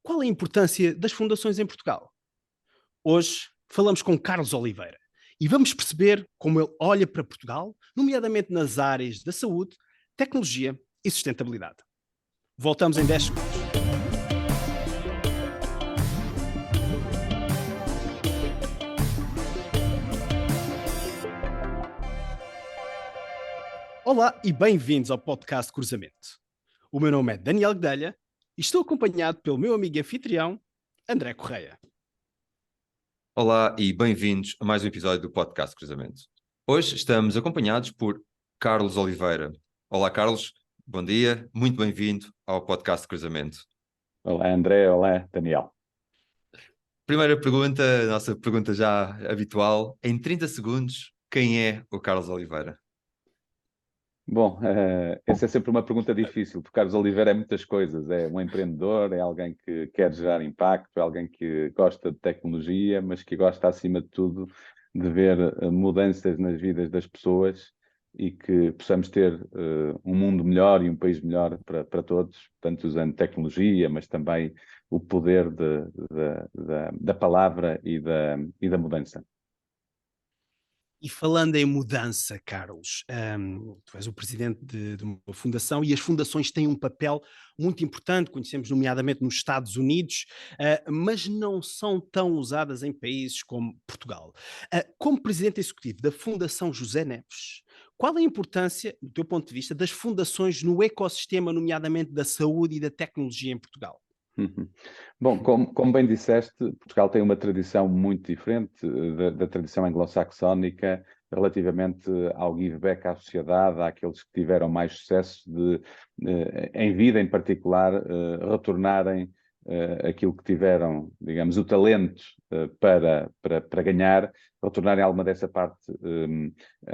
Qual a importância das fundações em Portugal? Hoje falamos com Carlos Oliveira e vamos perceber como ele olha para Portugal, nomeadamente nas áreas da saúde, tecnologia e sustentabilidade. Voltamos em 10 segundos. Olá e bem-vindos ao podcast Cruzamento. O meu nome é Daniel Guedelha e estou acompanhado pelo meu amigo e anfitrião, André Correia. Olá e bem-vindos a mais um episódio do podcast Cruzamento. Hoje estamos acompanhados por Carlos Oliveira. Olá Carlos, bom dia, muito bem-vindo ao podcast Cruzamento. Olá André, olá Daniel. Primeira pergunta, a nossa pergunta já habitual. Em 30 segundos, quem é o Carlos Oliveira? Bom, essa é sempre uma pergunta difícil, porque Carlos Oliveira é muitas coisas. É um empreendedor, é alguém que quer gerar impacto, é alguém que gosta de tecnologia, mas que gosta, acima de tudo, de ver mudanças nas vidas das pessoas e que possamos ter um mundo melhor e um país melhor para todos, tanto usando tecnologia, mas também o poder da palavra e da mudança. E falando em mudança, Carlos, tu és o presidente de uma fundação e as fundações têm um papel muito importante, conhecemos nomeadamente nos Estados Unidos, mas não são tão usadas em países como Portugal. Como presidente executivo da Fundação José Neves, qual a importância, do teu ponto de vista, das fundações no ecossistema, nomeadamente da saúde e da tecnologia em Portugal? Uhum. Bom, como bem disseste, Portugal tem uma tradição muito diferente da tradição anglo-saxónica relativamente ao give back à sociedade, àqueles que tiveram mais sucesso em vida em particular, retornarem aquilo que tiveram, digamos, o talento para ganhar, retornarem alguma dessa parte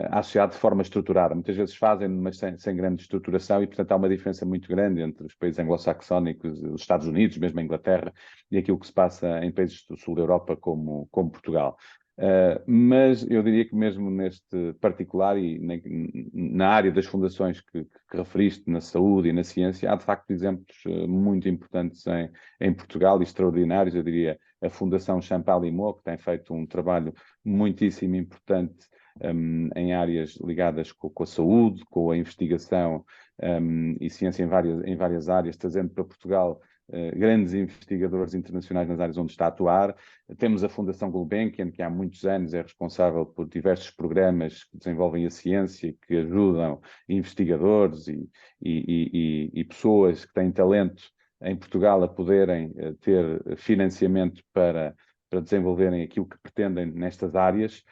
à sociedade de forma estruturada. Muitas vezes fazem, mas sem grande estruturação e, portanto, há uma diferença muito grande entre os países anglo-saxónicos, os Estados Unidos, mesmo a Inglaterra, e aquilo que se passa em países do sul da Europa como Portugal. Mas eu diria que mesmo neste particular e na área das fundações que referiste, na saúde e na ciência, há de facto exemplos muito importantes em Portugal e extraordinários. Eu diria a Fundação Champalimau, que tem feito um trabalho muitíssimo importante em áreas ligadas com a saúde, com a investigação e ciência em várias áreas, trazendo para Portugal grandes investigadores internacionais nas áreas onde está a atuar. Temos a Fundação Gulbenkian, que há muitos anos é responsável por diversos programas que desenvolvem a ciência, que ajudam investigadores e pessoas que têm talento em Portugal a poderem ter financiamento para desenvolverem aquilo que pretendem nestas áreas.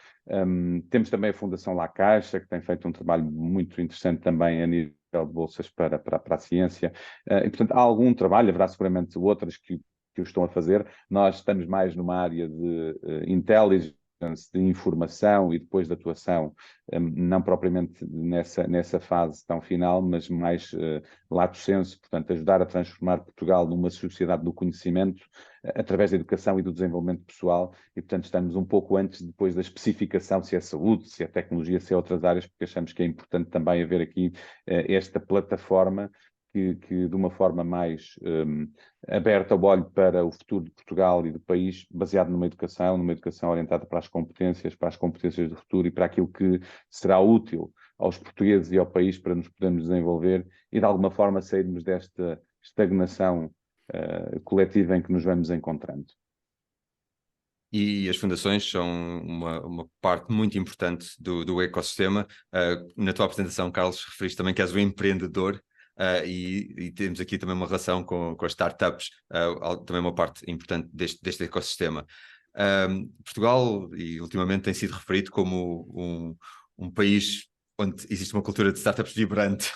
Temos também a Fundação La Caixa, que tem feito um trabalho muito interessante também a nível de bolsas para a ciência. E, portanto, há algum trabalho, haverá seguramente outras que o estão a fazer. Nós estamos mais numa área de intelligence, de informação e depois de atuação, não propriamente nessa fase tão final, mas mais lato sensu, portanto, ajudar a transformar Portugal numa sociedade do conhecimento através da educação e do desenvolvimento pessoal e, portanto, estamos um pouco antes, depois da especificação, se é saúde, se é tecnologia, se é outras áreas, porque achamos que é importante também haver aqui esta plataforma que de uma forma mais aberta ao olho para o futuro de Portugal e do país, baseado numa educação orientada para as competências do futuro e para aquilo que será útil aos portugueses e ao país para nos podermos desenvolver e de alguma forma sairmos desta estagnação coletiva em que nos vamos encontrando. E as fundações são uma parte muito importante do ecossistema. Na tua apresentação, Carlos, referiste também que és um empreendedor. E temos aqui também uma relação com as startups, também uma parte importante deste ecossistema. Portugal, e ultimamente tem sido referido como um país onde existe uma cultura de startups vibrante.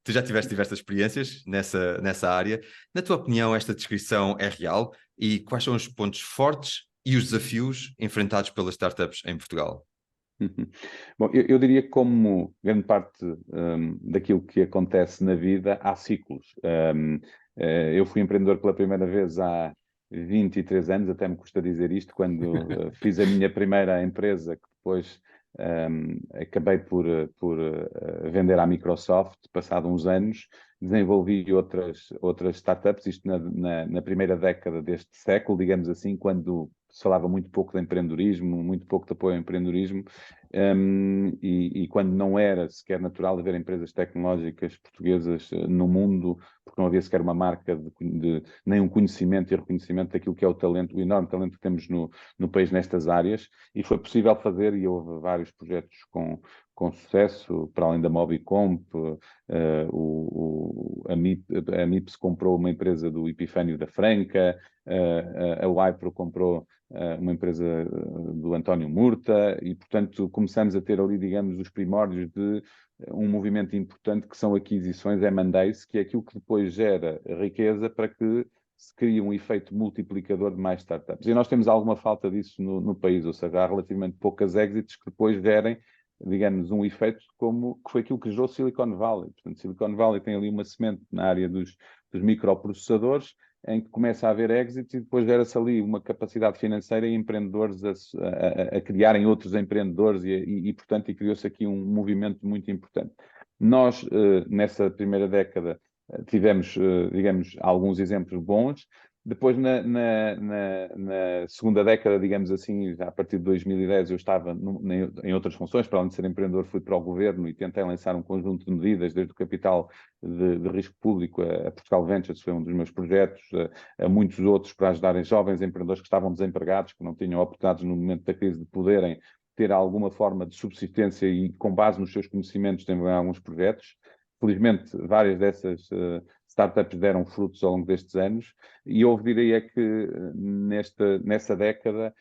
Tu já tiveste diversas experiências nessa área. Na tua opinião, esta descrição é real? E quais são os pontos fortes e os desafios enfrentados pelas startups em Portugal? Bom, eu diria que como grande parte daquilo que acontece na vida, há ciclos. Eu fui empreendedor pela primeira vez há 23 anos, até me custa dizer isto, quando fiz a minha primeira empresa, que depois acabei por vender à Microsoft, passado uns anos, desenvolvi outras startups, isto na primeira década deste século, digamos assim, quando se falava muito pouco de empreendedorismo, muito pouco de apoio ao empreendedorismo, e quando não era sequer natural haver empresas tecnológicas portuguesas no mundo, porque não havia sequer uma marca nem um conhecimento e reconhecimento daquilo que é o talento, o enorme talento que temos no país nestas áreas, e foi possível fazer, e houve vários projetos com sucesso, para além da Mobicomp, a MIPS comprou uma empresa do Epifânio da Franca, a Wipro comprou uma empresa do António Murta, e portanto começamos a ter ali, digamos, os primórdios de um movimento importante que são aquisições M&As, que é aquilo que depois gera riqueza para que se cria um efeito multiplicador de mais startups. E nós temos alguma falta disso no país, ou seja, há relativamente poucas exits que depois gerem, digamos, um efeito que foi aquilo que gerou Silicon Valley. Portanto, Silicon Valley tem ali uma semente na área dos microprocessadores, em que começa a haver exits e depois gera-se ali uma capacidade financeira e empreendedores a criarem outros empreendedores e portanto, criou-se aqui um movimento muito importante. Nós, nessa primeira década, tivemos, digamos, alguns exemplos bons. Depois, na segunda década, digamos assim, já a partir de 2010, eu estava em outras funções. Para além de ser empreendedor, fui para o governo e tentei lançar um conjunto de medidas, desde o capital de risco público a Portugal Ventures, foi um dos meus projetos, a muitos outros para ajudarem jovens empreendedores que estavam desempregados, que não tinham oportunidades no momento da crise de poderem ter alguma forma de subsistência e, com base nos seus conhecimentos, desenvolver alguns projetos. Felizmente, várias dessas startups deram frutos ao longo destes anos, e houve, diria que, nessa década,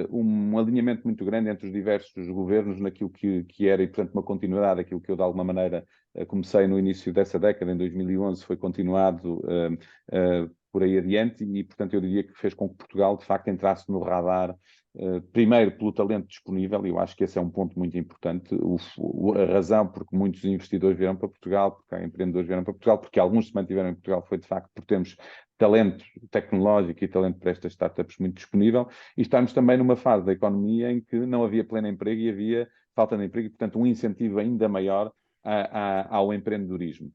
um alinhamento muito grande entre os diversos governos naquilo que era, e portanto uma continuidade, aquilo que eu de alguma maneira comecei no início dessa década, em 2011, foi continuado por aí adiante, e portanto eu diria que fez com que Portugal de facto entrasse no radar, primeiro pelo talento disponível, e eu acho que esse é um ponto muito importante, a razão porque muitos investidores vieram para Portugal, porque há empreendedores vieram para Portugal, porque alguns se mantiveram em Portugal, foi de facto porque temos talento tecnológico e talento para estas startups muito disponível, e estamos também numa fase da economia em que não havia pleno emprego e havia falta de emprego, e portanto um incentivo ainda maior ao empreendedorismo.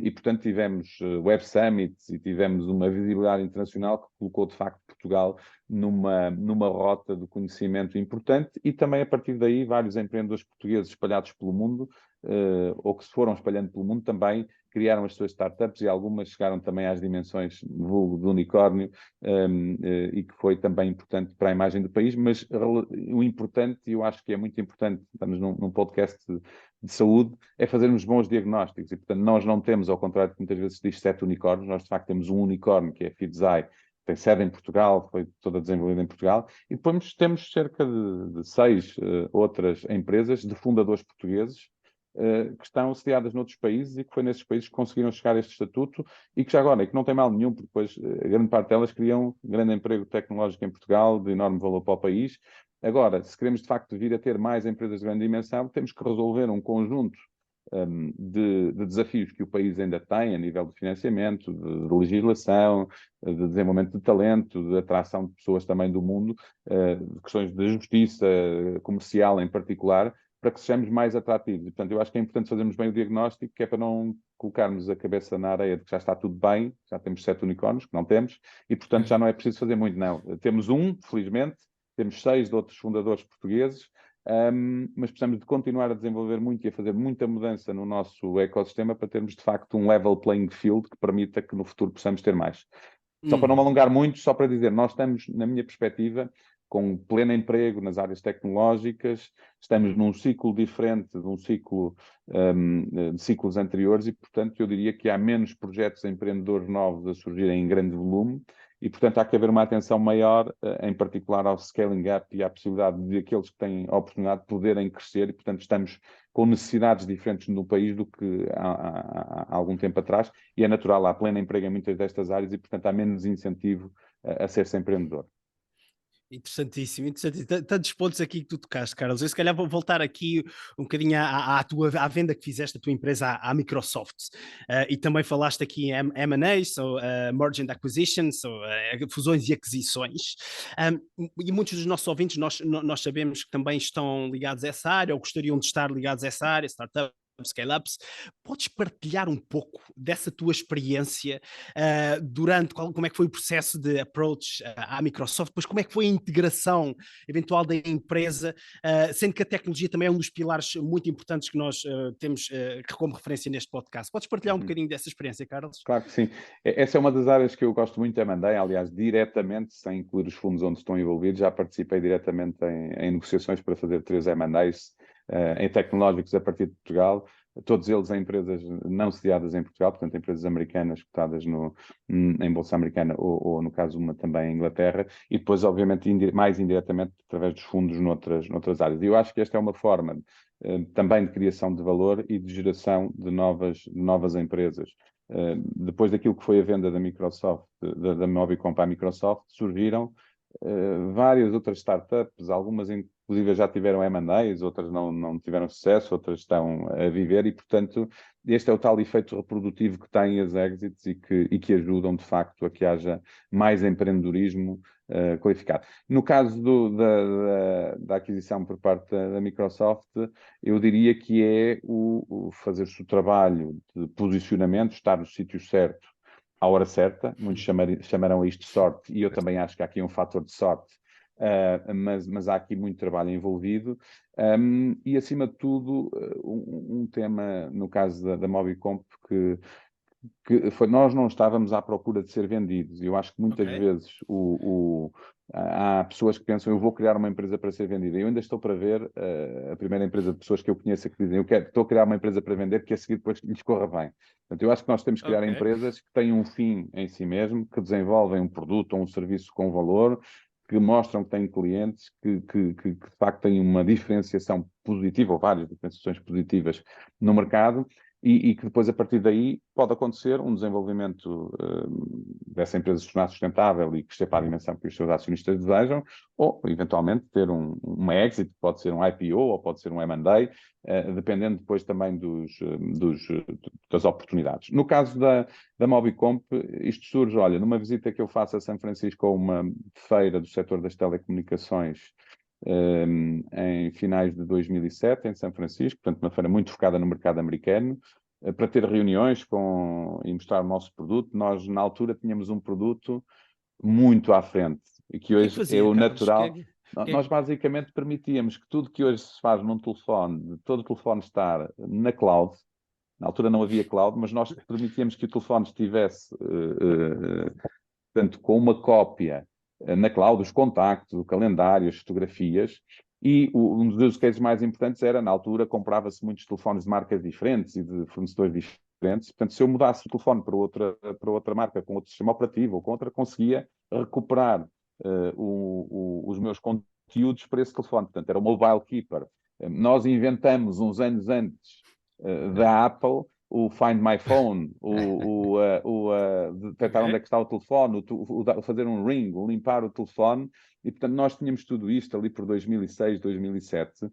E portanto tivemos Web Summits e tivemos uma visibilidade internacional que colocou de facto Portugal numa rota de conhecimento importante, e também a partir daí vários empreendedores portugueses espalhados pelo mundo, ou que se foram espalhando pelo mundo, também criaram as suas startups, e algumas chegaram também às dimensões vulgo do unicórnio, e que foi também importante para a imagem do país. Mas o importante, e eu acho que é muito importante, estamos num podcast de saúde, é fazermos bons diagnósticos, e portanto nós não temos, ao contrário do que muitas vezes se diz, 7 unicórnios, nós de facto temos um unicórnio, que é a Fidesai, tem sede em Portugal, foi toda desenvolvida em Portugal, e depois temos cerca de 6 outras empresas de fundadores portugueses, que estão sediadas noutros países, e que foi nesses países que conseguiram chegar a este estatuto, e que já agora, e que não tem mal nenhum, porque depois a grande parte delas criam um grande emprego tecnológico em Portugal, de enorme valor para o país. Agora, se queremos de facto vir a ter mais empresas de grande dimensão, temos que resolver um conjunto de desafios que o país ainda tem a nível de financiamento, de legislação, de desenvolvimento de talento, de atração de pessoas também do mundo, de questões de justiça comercial em particular, para que sejamos mais atrativos. E, portanto, eu acho que é importante fazermos bem o diagnóstico, que é para não colocarmos a cabeça na areia de que já está tudo bem, já temos 7 unicórnios, que não temos, e, portanto, já não é preciso fazer muito, não. Temos um, felizmente, temos 6 de outros fundadores portugueses, mas precisamos de continuar a desenvolver muito e a fazer muita mudança no nosso ecossistema para termos, de facto, um level playing field que permita que no futuro possamos ter mais. Só para não me alongar muito, só para dizer, nós estamos, na minha perspectiva, com pleno emprego nas áreas tecnológicas, estamos num ciclo diferente de um ciclo de ciclos anteriores, e, portanto, eu diria que há menos projetos empreendedores novos a surgirem em grande volume, e, portanto, há que haver uma atenção maior, em particular ao scaling up e à possibilidade de aqueles que têm a oportunidade de poderem crescer, e, portanto, estamos com necessidades diferentes no país do que há algum tempo atrás, e é natural, há pleno emprego em muitas destas áreas, e, portanto, há menos incentivo a ser-se empreendedor. Interessantíssimo, interessantíssimo. Tantos pontos aqui que tu tocaste, Carlos. Eu se calhar vou voltar aqui um bocadinho à venda que fizeste da tua empresa à Microsoft. E também falaste aqui em M&A, Merger and Acquisitions, fusões e aquisições. E muitos dos nossos ouvintes, nós sabemos que também estão ligados a essa área ou gostariam de estar ligados a essa área, startups, scale-ups. Podes partilhar um pouco dessa tua experiência durante como é que foi o processo de approach à Microsoft, depois como é que foi a integração eventual da empresa, sendo que a tecnologia também é um dos pilares muito importantes que nós temos como referência neste podcast. Podes partilhar um Uhum. bocadinho dessa experiência, Carlos? Claro que sim. Essa é uma das áreas que eu gosto muito da M&A, aliás, diretamente, sem incluir os fundos onde estão envolvidos, já participei diretamente em negociações para fazer 3 M&As em tecnológicos a partir de Portugal, todos eles em empresas não sediadas em Portugal, portanto, empresas americanas cotadas em Bolsa Americana ou, no caso, uma também em Inglaterra, e depois, obviamente, mais indiretamente, através dos fundos noutras áreas. E eu acho que esta é uma forma também de criação de valor e de geração de novas empresas. Depois daquilo que foi a venda da Microsoft, da Mobicom à Microsoft, surgiram várias outras startups, algumas inclusive já tiveram M&As, outras não tiveram sucesso, outras estão a viver e, portanto, este é o tal efeito reprodutivo que têm as exits e que ajudam, de facto, a que haja mais empreendedorismo qualificado. No caso da aquisição por parte da Microsoft, eu diria que é o fazer-se o trabalho de posicionamento, estar no sítio certo, à hora certa. Muitos chamarão isto de sorte, e eu também acho que há aqui um fator de sorte, mas há aqui muito trabalho envolvido. E, acima de tudo, um tema, no caso da Mobicomp, que foi, nós não estávamos à procura de ser vendidos. Eu acho que muitas vezes há pessoas que pensam, eu vou criar uma empresa para ser vendida. Eu ainda estou para ver a primeira empresa de pessoas que eu conheço que dizem, estou a criar uma empresa para vender, que a seguir depois lhes corra bem. Portanto, eu acho que nós temos que criar empresas que têm um fim em si mesmo, que desenvolvem um produto ou um serviço com valor, que mostram que têm clientes, que de facto têm uma diferenciação positiva, ou várias diferenciações positivas no mercado, e que depois, a partir daí, pode acontecer um desenvolvimento dessa empresa se tornar sustentável e crescer para a dimensão que os seus acionistas desejam, ou, eventualmente, ter uma exit, pode ser um IPO ou pode ser um M&A, dependendo depois também das oportunidades. No caso da Mobicomp, isto surge, olha, numa visita que eu faço a São Francisco a uma feira do setor das telecomunicações, em finais de 2007, em São Francisco, portanto, uma feira muito focada no mercado americano, para ter reuniões e mostrar o nosso produto. Nós, na altura, tínhamos um produto muito à frente, e que hoje é o natural. Nós, basicamente, permitíamos que tudo que hoje se faz num telefone, de todo o telefone estar na cloud. Na altura não havia cloud, mas nós permitíamos que o telefone estivesse, portanto, com uma cópia na cloud, os contactos, o calendário, as fotografias, e um dos cases mais importantes era, na altura, comprava-se muitos telefones de marcas diferentes e de fornecedores diferentes. Portanto, se eu mudasse o telefone para outra marca, com outro sistema operativo ou com outra, conseguia recuperar os meus conteúdos para esse telefone. Portanto, era o Mobile Keeper. Nós inventamos, uns anos antes da Apple, o Find My Phone, detectar onde é que está o telefone, fazer um ring, limpar o telefone, e, portanto, nós tínhamos tudo isto ali por 2006, 2007,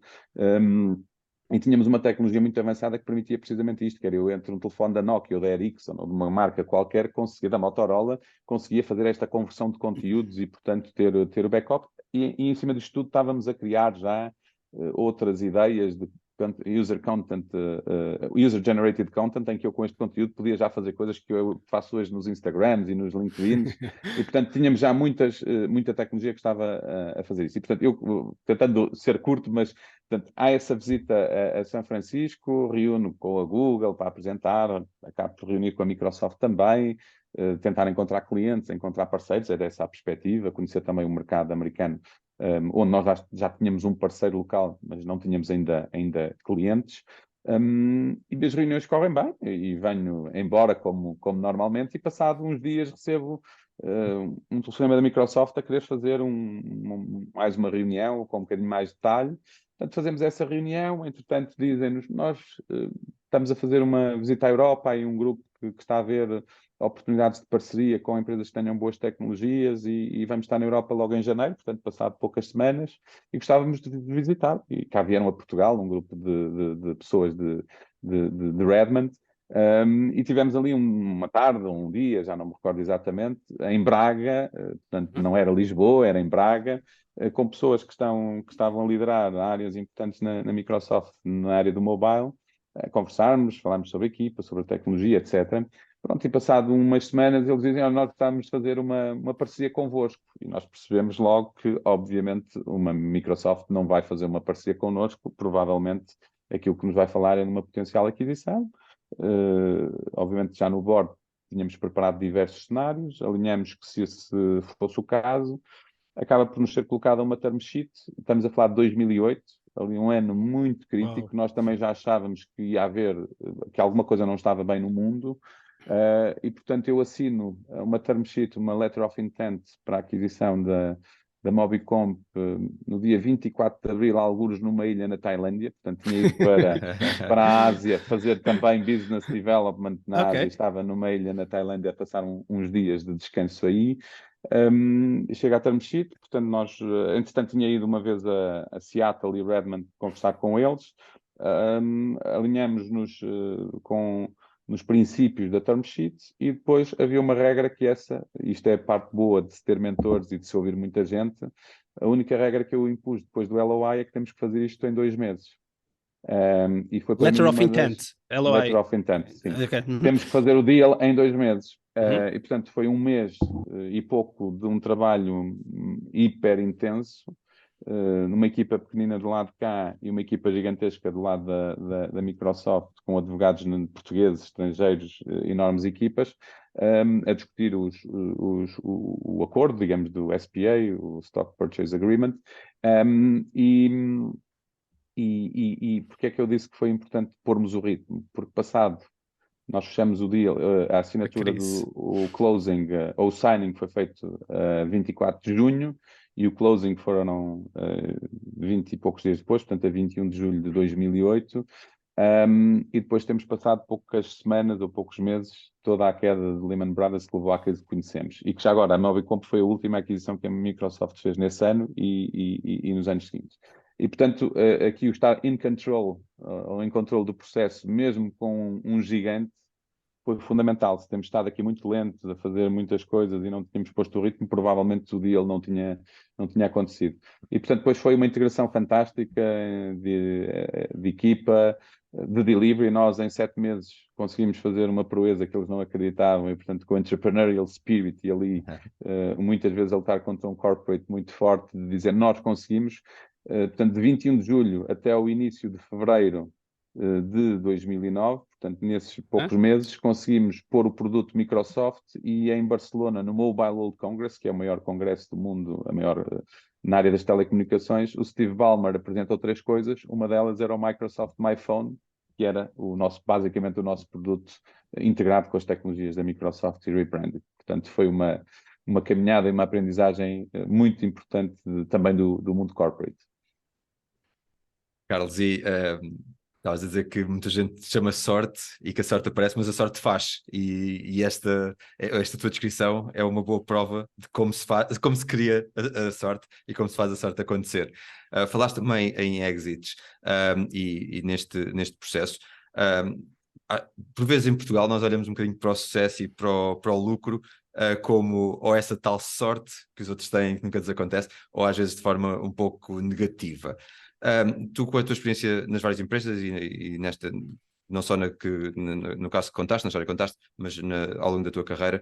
e tínhamos uma tecnologia muito avançada que permitia precisamente isto, que era eu entre um telefone da Nokia ou da Ericsson ou de uma marca qualquer, da Motorola, conseguia fazer esta conversão de conteúdos e, portanto, ter o backup, e em cima disto tudo estávamos a criar já outras ideias de user-generated content, em que eu com este conteúdo podia já fazer coisas que eu faço hoje nos Instagrams e nos LinkedIns, e, portanto, tínhamos já muita tecnologia que estava a fazer isso. E, portanto, eu, tentando ser curto, mas, portanto, há essa visita a São Francisco, reúno com a Google para apresentar, acabo por reunir com a Microsoft também, tentar encontrar clientes, encontrar parceiros, era essa a perspectiva, conhecer também o mercado americano, onde nós já tínhamos um parceiro local, mas não tínhamos ainda clientes, e as reuniões correm bem, e venho embora como normalmente, e passado uns dias recebo um telefonema da Microsoft a querer fazer mais uma reunião com um bocadinho mais de detalhe. Portanto, fazemos essa reunião, entretanto dizem-nos, nós estamos a fazer uma visita à Europa, e um grupo que está a ver oportunidades de parceria com empresas que tenham boas tecnologias e vamos estar na Europa logo em janeiro, portanto, passado poucas semanas, e gostávamos de visitar. E cá vieram a Portugal um grupo de pessoas de Redmond, e tivemos ali uma tarde, um dia, já não me recordo exatamente, em Braga, portanto, não era Lisboa, era em Braga, com pessoas que estavam a liderar áreas importantes na Microsoft, na área do mobile, conversarmos, falarmos sobre a equipa, sobre a tecnologia, etc. Pronto, e passado umas semanas eles dizem, nós gostávamos de fazer uma parceria convosco. E nós percebemos logo que, obviamente, uma Microsoft não vai fazer uma parceria connosco, provavelmente aquilo que nos vai falar é numa potencial aquisição. Obviamente já no board tínhamos preparado diversos cenários, alinhamos que se esse fosse o caso, acaba por nos ser colocada uma term sheet, estamos a falar de 2008, ali um ano muito crítico. Nós também já achávamos que ia haver, que alguma coisa não estava bem no mundo, e portanto eu assino uma term sheet, uma letter of intent para a aquisição da Mobicomp no dia 24 de Abril, algures numa ilha na Tailândia, portanto tinha ido para a Ásia fazer também business development na Ásia, estava numa ilha na Tailândia a passar uns dias de descanso aí. Chega a term sheet, portanto nós, entretanto tinha ido uma vez a Seattle e Redmond conversar com eles, alinhamos-nos nos princípios da term sheet e depois havia uma regra que isto é a parte boa de se ter mentores e de se ouvir muita gente, a única regra que eu impus depois do LOI é que temos que fazer isto em 2 meses. E foi para Letter mim of Intent, LOI. Letter of Intent, sim. Okay. Temos que fazer o deal em 2 meses. E portanto foi 1 mês e pouco de um trabalho hiper intenso, numa equipa pequenina do lado de cá e uma equipa gigantesca do lado da Microsoft, com advogados portugueses, estrangeiros, enormes equipas, a discutir o acordo, digamos, do SPA, o Stock Purchase Agreement, e porque é que eu disse que foi importante pormos o ritmo? Porque passado, nós fechamos o deal, a assinatura o closing, ou o signing foi feito 24 de junho, e o closing foram 20 e poucos dias depois, portanto a 21 de julho de 2008, e depois temos passado poucas semanas ou poucos meses toda a queda de Lehman Brothers que levou à crise que conhecemos, e que já agora a Mobicomp foi a última aquisição que a Microsoft fez nesse ano e nos anos seguintes. E, portanto, aqui o estar in control, ou em controle do processo, mesmo com um gigante, foi fundamental. Se temos estado aqui muito lentos a fazer muitas coisas e não tínhamos posto o ritmo, provavelmente o deal não tinha acontecido. E, portanto, depois foi uma integração fantástica de equipa, de delivery. Nós, em 7 meses, conseguimos fazer uma proeza que eles não acreditavam e, portanto, com o entrepreneurial spirit e ali, muitas vezes, a lutar contra um corporate muito forte, de dizer, nós conseguimos. Portanto, de 21 de julho até o início de fevereiro de 2009, portanto, nesses poucos meses, conseguimos pôr o produto Microsoft e em Barcelona, no Mobile World Congress, que é o maior congresso do mundo, a maior na área das telecomunicações, o Steve Ballmer apresentou 3 coisas, uma delas era o Microsoft MyPhone, que era basicamente o nosso produto integrado com as tecnologias da Microsoft e rebranded. Portanto, foi uma caminhada e uma aprendizagem muito importante também do mundo corporate. Carlos, estavas a dizer que muita gente chama sorte e que a sorte aparece, mas a sorte faz. E esta tua descrição é uma boa prova de como se cria a sorte e como se faz a sorte acontecer. Falaste também em exits e neste processo. Por vezes em Portugal nós olhamos um bocadinho para o sucesso e para o lucro como ou essa tal sorte que os outros têm que nunca lhes acontece, ou às vezes de forma um pouco negativa. Tu, com a tua experiência nas várias empresas e nesta, não só no caso que contaste, na história que contaste, mas ao longo da tua carreira,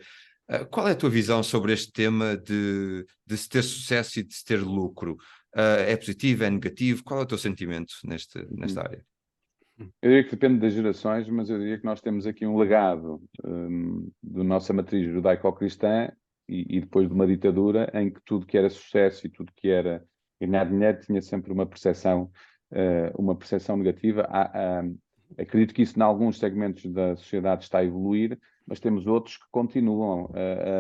qual é a tua visão sobre este tema de se ter sucesso e de se ter lucro? É positivo, é negativo? Qual é o teu sentimento nesta área? Eu diria que depende das gerações, mas eu diria que nós temos aqui um legado da nossa matriz judaico-cristã e depois de uma ditadura em que tudo que era sucesso e tudo que era ganhar dinheiro tinha sempre uma percepção negativa. Acredito que isso, em alguns segmentos da sociedade, está a evoluir, mas temos outros que continuam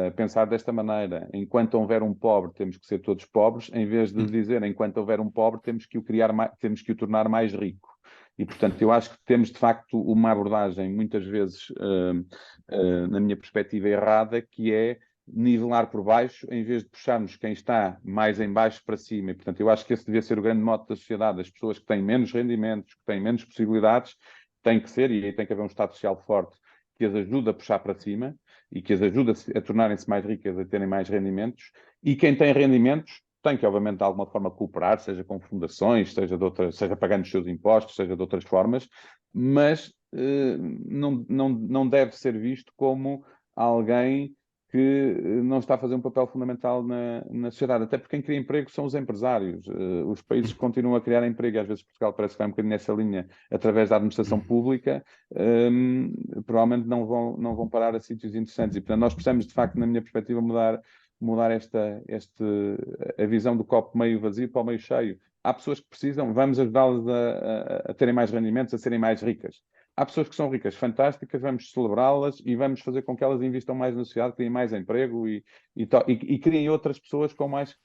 a pensar desta maneira. Enquanto houver um pobre, temos que ser todos pobres, em vez de dizer, enquanto houver um pobre, temos que o tornar mais rico. E, portanto, eu acho que temos, de facto, uma abordagem, muitas vezes, na minha perspectiva, errada, que é nivelar por baixo, em vez de puxarmos quem está mais em baixo para cima. E, portanto, eu acho que esse devia ser o grande mote da sociedade. As pessoas que têm menos rendimentos, que têm menos possibilidades, têm que ser, e aí tem que haver um Estado Social forte, que as ajude a puxar para cima e que as ajude a tornarem-se mais ricas, a terem mais rendimentos. E quem tem rendimentos tem que, obviamente, de alguma forma cooperar, seja com fundações, seja pagando os seus impostos, seja de outras formas, mas não deve ser visto como alguém que não está a fazer um papel fundamental na sociedade, até porque quem cria emprego são os empresários. Os países que continuam a criar emprego, e às vezes Portugal parece que vai um bocadinho nessa linha, através da administração pública, provavelmente não vão parar a sítios interessantes. E, portanto, nós precisamos, de facto, na minha perspectiva, mudar a visão do copo meio vazio para o meio cheio. Há pessoas que precisam, vamos ajudá-las a terem mais rendimentos, a serem mais ricas. Há pessoas que são ricas, fantásticas, vamos celebrá-las e vamos fazer com que elas investam mais na sociedade, criem mais emprego e criem outras pessoas com mais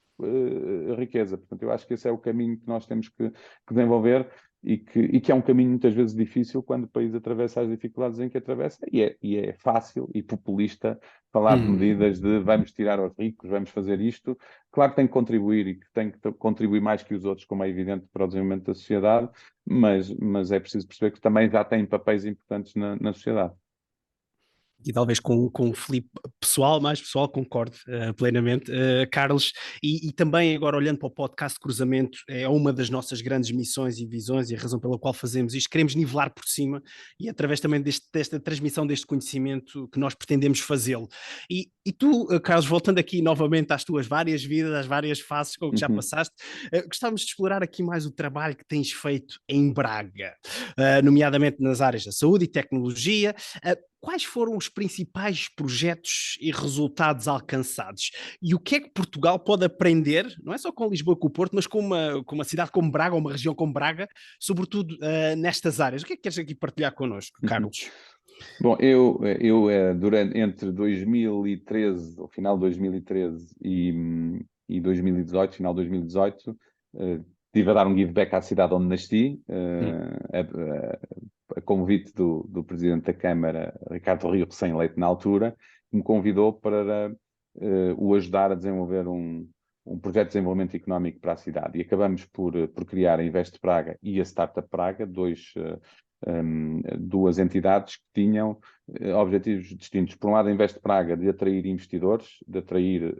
riqueza. Portanto, eu acho que esse é o caminho que nós temos que desenvolver e que é um caminho muitas vezes difícil quando o país atravessa as dificuldades em que atravessa, e é fácil e populista falar de medidas de vamos tirar aos ricos, vamos fazer isto. Claro que tem que contribuir e que tem que contribuir mais que os outros, como é evidente, para o desenvolvimento da sociedade, mas é preciso perceber que também já tem papéis importantes na sociedade. E talvez com um flip mais pessoal, concordo plenamente, Carlos, e também agora olhando para o podcast Cruzamento, é uma das nossas grandes missões e visões e a razão pela qual fazemos isto, queremos nivelar por cima e através também desta transmissão deste conhecimento que nós pretendemos fazê-lo. E tu, Carlos, voltando aqui novamente às tuas várias vidas, às várias fases com que já passaste, gostávamos de explorar aqui mais o trabalho que tens feito em Braga, nomeadamente nas áreas da saúde e tecnologia. Quais foram os principais projetos e resultados alcançados? E o que é que Portugal pode aprender, não é só com Lisboa e com o Porto, mas com uma cidade como Braga, ou uma região como Braga, sobretudo nestas áreas? O que é que queres aqui partilhar connosco, Carlos? Bom, eu entre 2013, o final de 2013 e 2018, final de 2018, estive a dar um give back à cidade onde nasci, a convite do Presidente da Câmara, Ricardo Rio, recém-eleito na altura, que me convidou para o ajudar a desenvolver um projeto de desenvolvimento económico para a cidade. E acabamos por criar a Invest Praga e a Startup Praga, duas entidades que tinham objetivos distintos. Por um lado, a Invest Praga, de atrair investidores, de atrair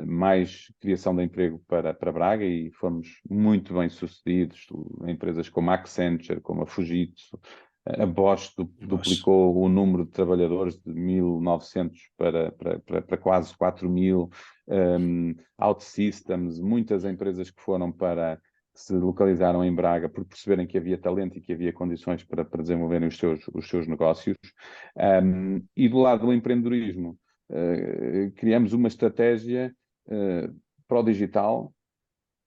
mais criação de emprego para Braga, e fomos muito bem sucedidos. Empresas como a Accenture, como a Fujitsu, a Bosch duplicou o número de trabalhadores de 1.900 para quase 4.000. OutSystems, muitas empresas que se localizaram em Braga por perceberem que havia talento e que havia condições para desenvolverem os seus negócios. E do lado do empreendedorismo, criamos uma estratégia para o digital,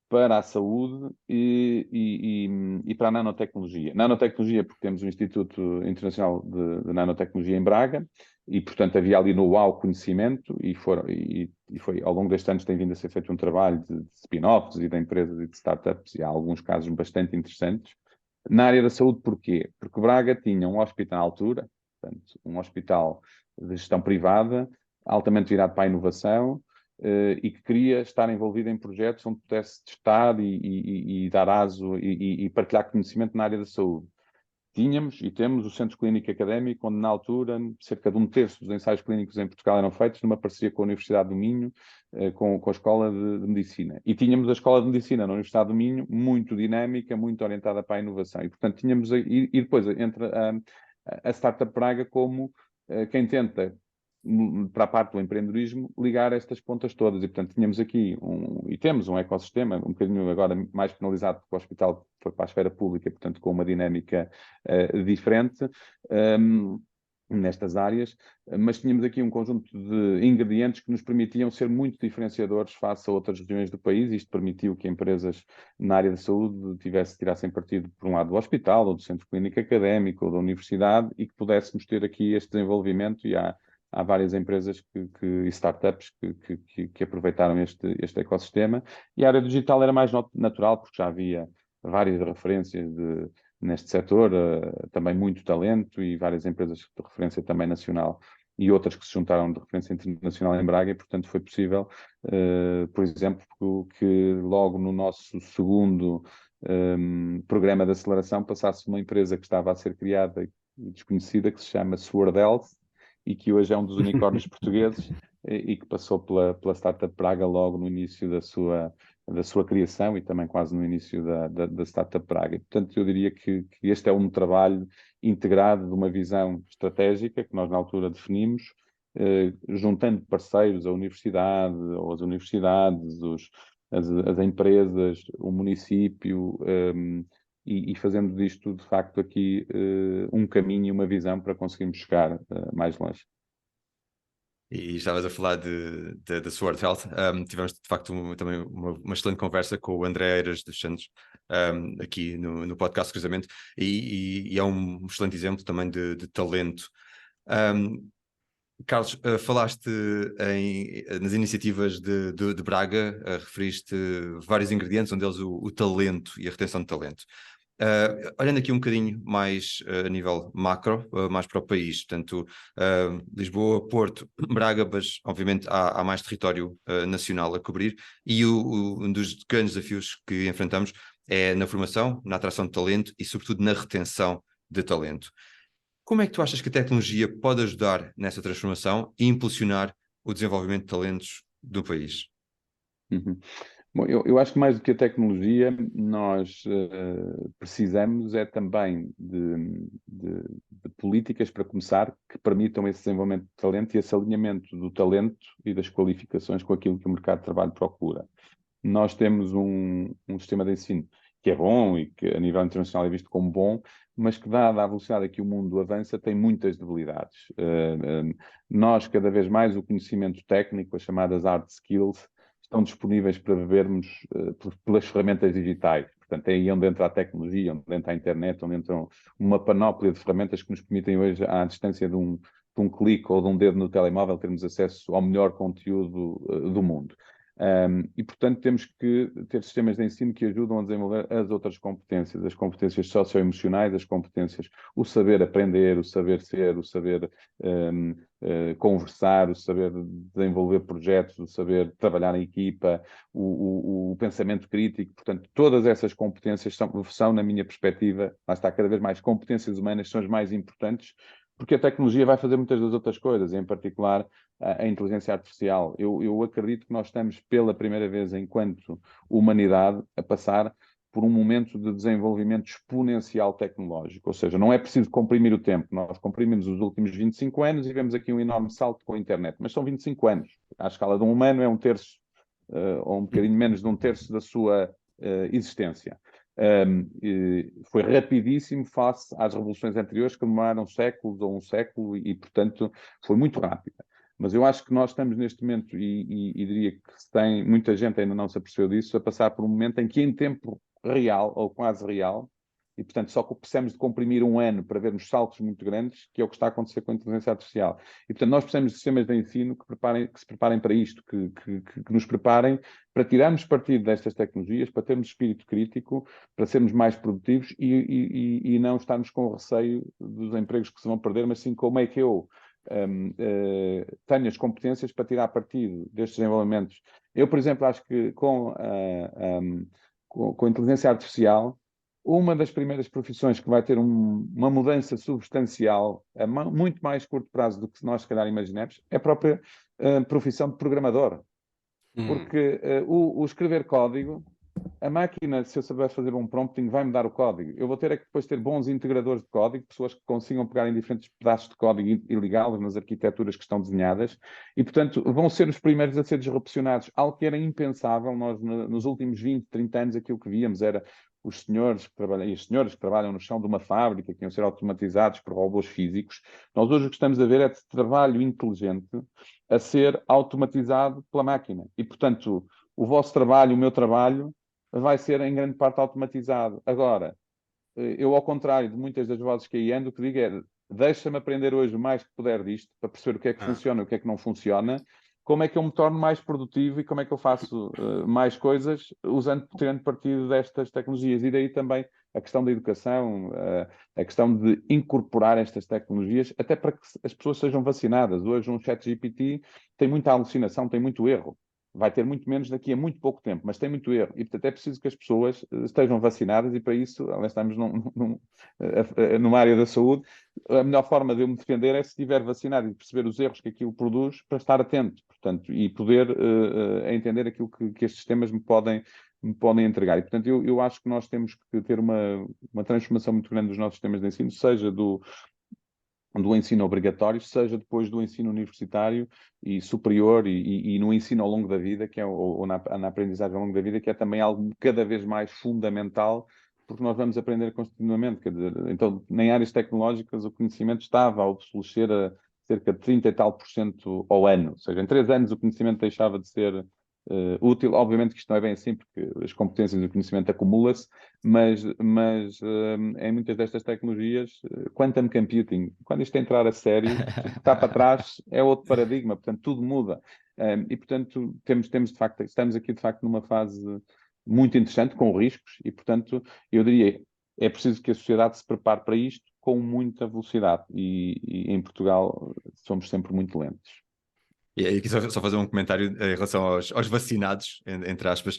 para a saúde e para a nanotecnologia. Nanotecnologia, porque temos o Instituto Internacional de Nanotecnologia em Braga, e, portanto, havia ali know-how, conhecimento, e foi, ao longo destes anos tem vindo a ser feito um trabalho de spin-offs e de empresas e de startups, e há alguns casos bastante interessantes. Na área da saúde, porquê? Porque Braga tinha um hospital à altura, portanto, um hospital de gestão privada, altamente virado para a inovação, e que queria estar envolvido em projetos onde pudesse testar e dar aso e partilhar conhecimento na área da saúde. Tínhamos e temos o Centro Clínico Académico, onde na altura cerca de 1/3 dos ensaios clínicos em Portugal eram feitos numa parceria com a Universidade do Minho, com a Escola de Medicina. E tínhamos a Escola de Medicina na Universidade do Minho, muito dinâmica, muito orientada para a inovação. E, portanto, tínhamos... E depois entra a Startup Praga como quem tenta, para a parte do empreendedorismo, ligar estas pontas todas. E, portanto, tínhamos aqui temos um ecossistema, um bocadinho agora mais penalizado, porque o hospital foi para a esfera pública, portanto, com uma dinâmica diferente nestas áreas, mas tínhamos aqui um conjunto de ingredientes que nos permitiam ser muito diferenciadores face a outras regiões do país. Isto permitiu que empresas na área da saúde tirassem partido, por um lado, do hospital, ou do centro clínico académico, ou da universidade, e que pudéssemos ter aqui este desenvolvimento. E há várias empresas e startups que aproveitaram este ecossistema. E a área digital era mais natural, porque já havia várias referências neste setor, também muito talento e várias empresas de referência também nacional e outras que se juntaram de referência internacional em Braga, e portanto foi possível, por exemplo, que logo no nosso segundo programa de aceleração passasse uma empresa que estava a ser criada e desconhecida, que se chama Sword Health, e que hoje é um dos unicórnios portugueses, e que passou pela Startup Praga logo no início da sua criação e também quase no início da Startup Praga. E, portanto, eu diria que este é um trabalho integrado de uma visão estratégica que nós na altura definimos, juntando parceiros, a universidade, ou as universidades, as empresas, o município, e fazendo disto, de facto, aqui um caminho e uma visão para conseguirmos chegar mais longe. E estavas a falar da Sword Health. Tivemos, de facto, também uma excelente conversa com o André Eiras dos Santos, aqui no podcast Cruzamento, e é um excelente exemplo também de talento. Carlos, falaste nas iniciativas de Braga, referiste vários ingredientes, um deles o talento e a retenção de talento. Olhando aqui um bocadinho mais a nível macro, mais para o país, portanto, Lisboa, Porto, Braga, mas obviamente há mais território nacional a cobrir, e um dos grandes desafios que enfrentamos é na formação, na atração de talento e sobretudo na retenção de talento. Como é que tu achas que a tecnologia pode ajudar nessa transformação e impulsionar o desenvolvimento de talentos do país? Uhum. Bom, eu acho que mais do que a tecnologia, nós precisamos é também de políticas, para começar, que permitam esse desenvolvimento de talento e esse alinhamento do talento e das qualificações com aquilo que o mercado de trabalho procura. Nós temos um sistema de ensino que é bom e que a nível internacional é visto como bom, mas que, dada a velocidade a que o mundo avança, tem muitas debilidades. Nós, cada vez mais, o conhecimento técnico, as chamadas hard skills, estão disponíveis para bebermos pelas ferramentas digitais. Portanto, é aí onde entra a tecnologia, onde entra a internet, onde entra uma panóplia de ferramentas que nos permitem hoje, à distância de um clique ou de um dedo no telemóvel, termos acesso ao melhor conteúdo do mundo. E, portanto, temos que ter sistemas de ensino que ajudam a desenvolver as outras competências, as competências socioemocionais, as competências, o saber aprender, o saber ser, o saber conversar, o saber desenvolver projetos, o saber trabalhar em equipa, o pensamento crítico. Portanto, todas essas competências são, na minha perspectiva, lá está, cada vez mais competências humanas são as mais importantes, porque a tecnologia vai fazer muitas das outras coisas, em particular a inteligência artificial. Eu acredito que nós estamos, pela primeira vez enquanto humanidade, a passar por um momento de desenvolvimento exponencial tecnológico. Ou seja, não é preciso comprimir o tempo. Nós comprimimos os últimos 25 anos e vemos aqui um enorme salto com a internet. Mas são 25 anos. À escala de um humano é um terço, ou um bocadinho menos de um terço da sua existência. Foi rapidíssimo face às revoluções anteriores, que demoraram séculos ou um século, e portanto, foi muito rápida. Mas eu acho que nós estamos neste momento, e diria que muita gente ainda não se apercebeu disso, a passar por um momento em que, em tempo real, ou quase real, e portanto só precisamos de comprimir um ano para vermos saltos muito grandes, que é o que está a acontecer com a inteligência artificial. E portanto nós precisamos de sistemas de ensino que se preparem para isto, que nos preparem para tirarmos partido destas tecnologias, para termos espírito crítico, para sermos mais produtivos e não estarmos com o receio dos empregos que se vão perder, mas sim como é que eu tenho as competências para tirar partido destes desenvolvimentos. Eu, por exemplo, acho que com a inteligência artificial, uma das primeiras profissões que vai ter uma mudança substancial a muito mais curto prazo do que nós, se calhar, imaginamos, é a própria profissão de programador. Porque o escrever código, a máquina, se eu souber fazer um prompting, vai-me dar o código. Eu vou ter é que depois ter bons integradores de código, pessoas que consigam pegar em diferentes pedaços de código e ligá-los nas arquiteturas que estão desenhadas, e, portanto, vão ser os primeiros a ser disrupcionados. Algo que era impensável. Nós, nos últimos 20, 30 anos, aquilo que víamos era os senhores e as senhoras que trabalham no chão de uma fábrica, que iam ser automatizados por robôs físicos. Nós hoje o que estamos a ver é de trabalho inteligente a ser automatizado pela máquina. E, portanto, o vosso trabalho, o meu trabalho, vai ser em grande parte automatizado. Agora, eu, ao contrário de muitas das vozes que aí ando, o que digo é: deixa-me aprender hoje o mais que puder disto, para perceber o que é que funciona e o que é que não funciona, como é que eu me torno mais produtivo e como é que eu faço mais coisas tirando partido destas tecnologias. E daí também a questão da educação, a questão de incorporar estas tecnologias, até para que as pessoas sejam vacinadas. Hoje um ChatGPT tem muita alucinação, tem muito erro. Vai ter muito menos daqui a muito pouco tempo, mas tem muito erro. E, portanto, é preciso que as pessoas estejam vacinadas e, para isso, aliás, estamos numa área da saúde, a melhor forma de eu me defender é se estiver vacinado e perceber os erros que aquilo produz para estar atento, portanto, e poder entender aquilo que estes sistemas me podem entregar. E, portanto, eu acho que nós temos que ter uma transformação muito grande dos nossos sistemas de ensino, seja do ensino obrigatório, seja depois do ensino universitário e superior e no ensino ao longo da vida, que é, ou na aprendizagem ao longo da vida, que é também algo cada vez mais fundamental, porque nós vamos aprender continuamente. Quer dizer, então, em áreas tecnológicas, o conhecimento estava a obsolescer a cerca de 30 e tal % ao ano. Ou seja, em 3 anos o conhecimento deixava de ser útil. Obviamente que isto não é bem assim, porque as competências e o conhecimento acumula-se, mas em muitas destas tecnologias, quantum computing, quando isto entrar a sério, o que está para trás é outro paradigma, portanto, tudo muda. E, portanto, temos de facto, estamos aqui, de facto, numa fase muito interessante, com riscos, e, portanto, eu diria, é preciso que a sociedade se prepare para isto com muita velocidade, e em Portugal somos sempre muito lentos. E aqui só fazer um comentário em relação aos vacinados, entre aspas,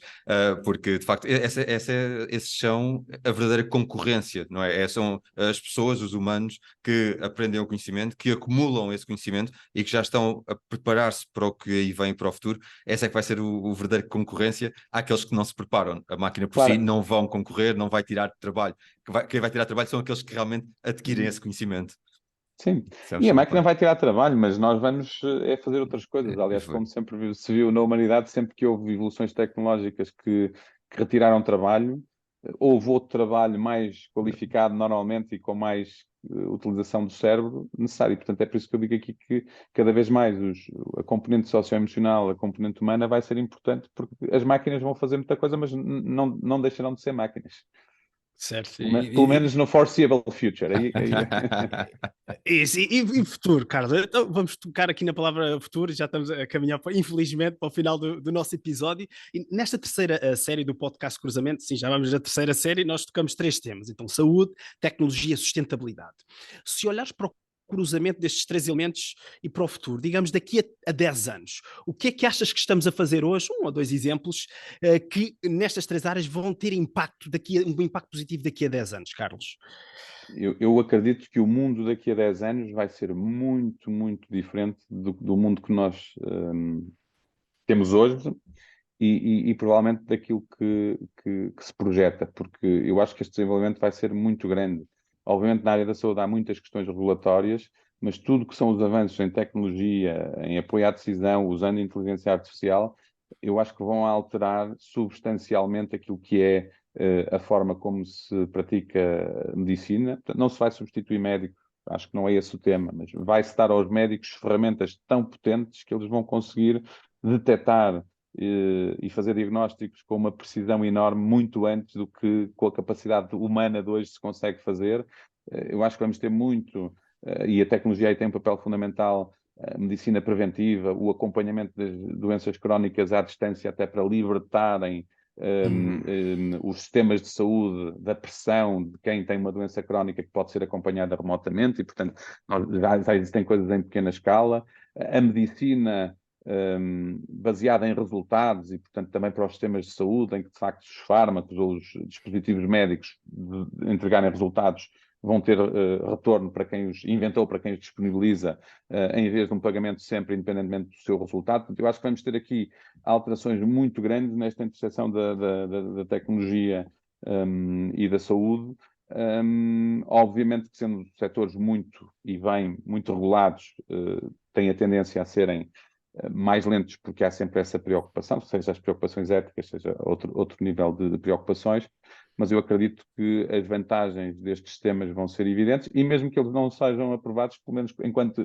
porque de facto esses são a verdadeira concorrência, não é? São as pessoas, os humanos, que aprendem o conhecimento, que acumulam esse conhecimento e que já estão a preparar-se para o que aí vem para o futuro. Essa é que vai ser o verdadeiro concorrência àqueles que não se preparam. A máquina por si Claro. não vão concorrer, não vai tirar trabalho. Quem vai tirar trabalho são aqueles que realmente adquirem esse conhecimento. Sim, Isso é e a um máquina ponto. vai tirar trabalho, mas nós vamos fazer outras coisas. Aliás, Foi. como sempre se viu na humanidade, sempre que houve evoluções tecnológicas que retiraram trabalho, houve outro trabalho mais qualificado normalmente e com mais utilização do cérebro necessário. E, portanto, é por isso que eu digo aqui que cada vez mais a componente socioemocional, a componente humana vai ser importante, porque as máquinas vão fazer muita coisa, mas não deixarão de ser máquinas. Certo. Pelo menos no foreseeable future. Isso, e futuro, Carlos? Então vamos tocar aqui na palavra futuro, já estamos a caminhar, infelizmente, para o final do nosso episódio. E nesta terceira série do podcast Cruzamento, sim, já vamos na terceira série, nós tocamos 3 temas. Então, saúde, tecnologia, sustentabilidade. Se olhares para o cruzamento destes 3 elementos e para o futuro, digamos daqui a 10 anos, o que é que achas que estamos a fazer hoje, 1 ou 2 exemplos, que nestas 3 áreas vão ter impacto um impacto positivo daqui a 10 anos, Carlos? Eu acredito que o mundo daqui a 10 anos vai ser muito, muito diferente do mundo que nós temos hoje e provavelmente daquilo que se projeta, porque eu acho que este desenvolvimento vai ser muito grande. Obviamente, na área da saúde há muitas questões regulatórias, mas tudo que são os avanços em tecnologia, em apoio à decisão, usando inteligência artificial, eu acho que vão alterar substancialmente aquilo que é a forma como se pratica medicina. Portanto, não se vai substituir médicos, acho que não é esse o tema, mas vai-se dar aos médicos ferramentas tão potentes que eles vão conseguir detectar e fazer diagnósticos com uma precisão enorme, muito antes do que com a capacidade humana de hoje se consegue fazer. Eu acho que vamos ter muito, e a tecnologia aí tem um papel fundamental, a medicina preventiva, o acompanhamento das doenças crónicas à distância até para libertarem os sistemas de saúde da pressão de quem tem uma doença crónica que pode ser acompanhada remotamente e, portanto, já existem coisas em pequena escala. A medicina baseada em resultados e, portanto, também para os sistemas de saúde, em que, de facto, os fármacos ou os dispositivos médicos de entregarem resultados vão ter retorno para quem os inventou, para quem os disponibiliza, em vez de um pagamento sempre independentemente do seu resultado. Portanto, eu acho que vamos ter aqui alterações muito grandes nesta interseção da tecnologia e da saúde. Obviamente que sendo setores muito e bem muito regulados, têm a tendência a serem mais lentos, porque há sempre essa preocupação, seja as preocupações éticas, seja outro nível de preocupações, mas eu acredito que as vantagens destes sistemas vão ser evidentes, e mesmo que eles não sejam aprovados, pelo menos enquanto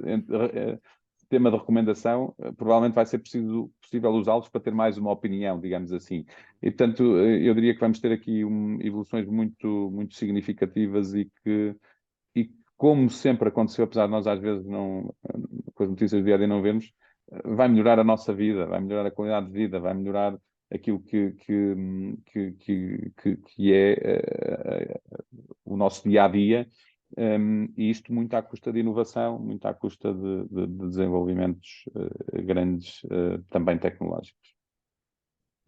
tema de recomendação, provavelmente vai ser possível usá-los para ter mais uma opinião, digamos assim. E, portanto, eu diria que vamos ter aqui evoluções muito, muito significativas e como sempre aconteceu, apesar de nós às vezes não, com as notícias do dia a dia não vermos, vai melhorar a nossa vida, vai melhorar a qualidade de vida, vai melhorar aquilo que é o nosso dia-a-dia, e isto muito à custa de inovação, muito à custa de desenvolvimentos grandes, também tecnológicos.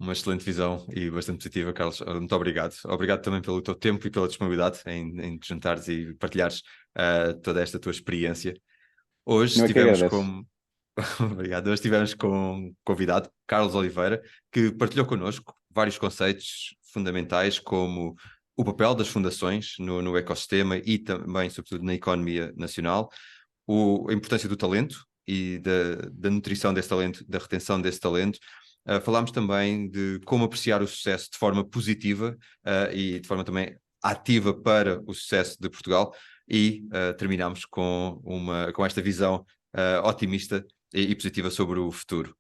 Uma excelente visão e bastante positiva, Carlos. Muito obrigado. Obrigado também pelo teu tempo e pela disponibilidade em te juntares e partilhares toda esta tua experiência. Hoje estivemos com... Obrigado. Hoje estivemos com um convidado, Carlos Oliveira, que partilhou connosco vários conceitos fundamentais, como o papel das fundações no ecossistema e também, sobretudo, na economia nacional, a importância do talento e da nutrição desse talento, da retenção desse talento. Falámos também de como apreciar o sucesso de forma positiva e de forma também ativa para o sucesso de Portugal, e terminámos com esta visão otimista e positiva sobre o futuro.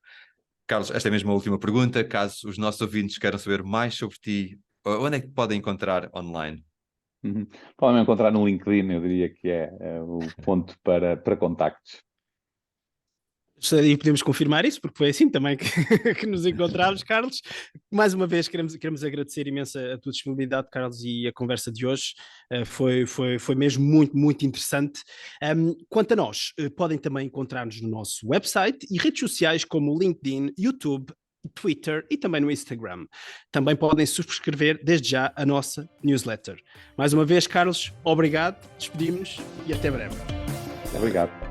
Carlos, esta é mesmo a última pergunta. Caso os nossos ouvintes queiram saber mais sobre ti, onde é que te podem encontrar online? Podem encontrar no LinkedIn, eu diria que é o ponto para contactos. E podemos confirmar isso, porque foi assim também que nos encontramos, Carlos. Mais uma vez queremos agradecer imenso a tua disponibilidade, Carlos, e a conversa de hoje foi mesmo muito, muito interessante. Quanto a nós, podem também encontrar-nos no nosso website e redes sociais como LinkedIn, YouTube, Twitter e também no Instagram. Também podem subscrever desde já a nossa newsletter. Mais uma vez, Carlos, obrigado, despedimos-nos e até breve. Obrigado.